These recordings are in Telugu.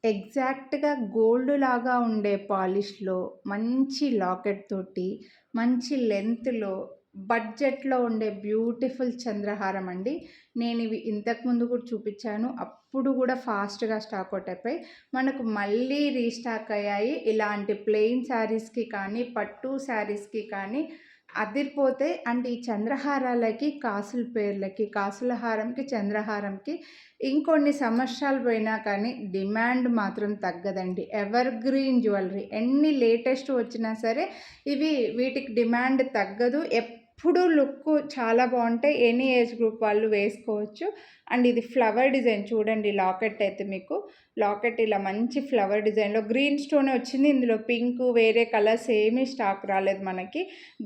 ఎగ్జాక్ట్‌గా గోల్డ్ లాగా ఉండే పాలిష్‌లో, మంచి లాకెట్ తోటి, మంచి లెంగ్త్‌లో, బడ్జెట్‌లో ఉండే బ్యూటిఫుల్ చంద్రహారం అండి. నేనివి ఇంతకుముందు కూడా చూపిచ్చాను. అప్పుడు గూడా ఫాస్ట్‌గా స్టాక్ ఔట్ అయిపోయాయి. మనకు మళ్ళీ రీస్టాక్ అయ్యాయి. ఇలాంటి ప్లెయిన్ శారీస్‌కి కానీ, పట్టు శారీస్‌కి కానీ అదిరిపోతాయి. అండ్ ఈ చంద్రహారాలకి, కాసుల పేర్లకి, కాసుల హారంకి, చంద్రహారంకి ఇంకొన్ని సంవత్సరాలు పోయినా కానీ డిమాండ్ మాత్రం తగ్గదండి. ఎవర్ గ్రీన్ జ్యువెలరీ ఎన్ని లేటెస్ట్ వచ్చినా సరే వీటికి డిమాండ్ తగ్గదు. ఎప్పుడూ లుక్ చాలా బావుంటాయి. ఎనీ ఏజ్ గ్రూప్ వాళ్ళు వేసుకోవచ్చు. అండ్ ఇది ఫ్లవర్ డిజైన్ చూడండి. లాకెట్ అయితే మీకు లాకెట్ ఇలా మంచి ఫ్లవర్ డిజైన్‌లో గ్రీన్ స్టోనే వచ్చింది. ఇందులో పింకు వేరే కలర్స్ ఏమీ స్టాక్ రాలేదు మనకి.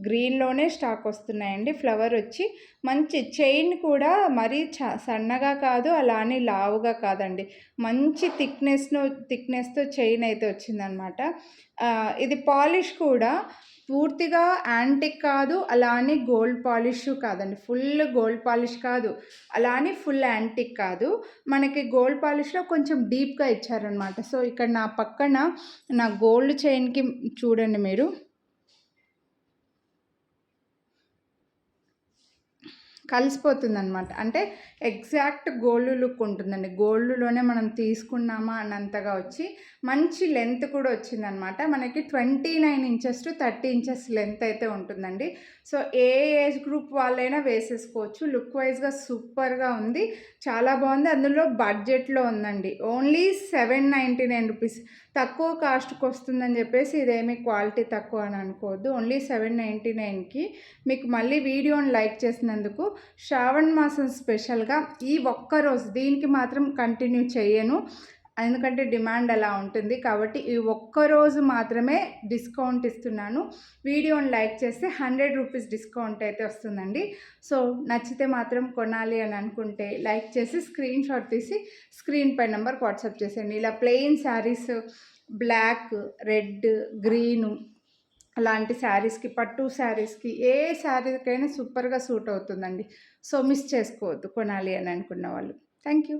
గ్రీన్‌లోనే స్టాక్ వస్తున్నాయండి. ఫ్లవర్ వచ్చి మంచి చైన్ కూడా మరీ సన్నగా కాదు, అలా అని లావుగా కాదండి. మంచి థిక్‌నెస్‌తో చైన్ అయితే వచ్చిందనమాట. ఇది పాలిష్ కూడా పూర్తిగా యాంటిక్ కాదు, అలా అని గోల్డ్ పాలిష్ కాదండి. ఫుల్ గోల్డ్ పాలిష్ కాదు, అలా అని ఫుల్ యాంటిక్ కాదు. మనకి గోల్డ్ పాలిష్‌లో కొంచెం డీప్‌గా ఇచ్చారనమాట. సో, ఇక్కడ నా పక్కన నా గోల్డ్ చైన్‌కి చూడండి మీరు. కలిసిపోతుందనమాట. అంటే ఎగ్జాక్ట్ గోల్డ్ లుక్ ఉంటుందండి. గోల్డ్‌లోనే మనం తీసుకున్నామా అన్నంతగా వచ్చి, మంచి లెంత్ కూడా వచ్చిందనమాట. మనకి 29 ఇంచెస్ టు 30 ఇంచెస్ లెంత్ అయితే ఉంటుందండి. సో, ఏ ఏజ్ గ్రూప్ వాళ్ళైనా వేసేసుకోవచ్చు. లుక్ వైజ్‌గా సూపర్‌గా ఉంది. చాలా బాగుంది. అందులో బడ్జెట్‌లో ఉందండి. ఓన్లీ ₹799 తక్కువ కాస్ట్‌కి వస్తుందని చెప్పేసి ఇదేమి క్వాలిటీ తక్కువ అని అనుకోవద్దు. ఓన్లీ 799కి మీకు మళ్ళీ వీడియోని లైక్ చేసినందుకు శ్రావణ మాసం స్పెషల్‌గా ఈ ఒక్కరోజు దీనికి మాత్రం కంటిన్యూ చేయను. ఎందుకంటే డిమాండ్ అలా ఉంటుంది. కాబట్టి ఈ ఒక్కరోజు మాత్రమే డిస్కౌంట్ ఇస్తున్నాను. వీడియోని లైక్ చేస్తే ₹100 డిస్కౌంట్ అయితే వస్తుందండి. సో, నచ్చితే మాత్రం కొనాలి అని అనుకుంటే లైక్ చేసి స్క్రీన్ షాట్ తీసి స్క్రీన్ పై నంబర్‌కి వాట్సాప్ చేసేయండి. ఇలా plain saris black, red, green అలాంటి శారీస్‌కి, పట్టు శారీస్‌కి ఏ శారీకైనా సూపర్‌గా సూట్ అవుతుందండి. సో, మిస్ చేసుకోవద్దు కొనాలి అని అనుకున్న వాళ్ళు. Thank you.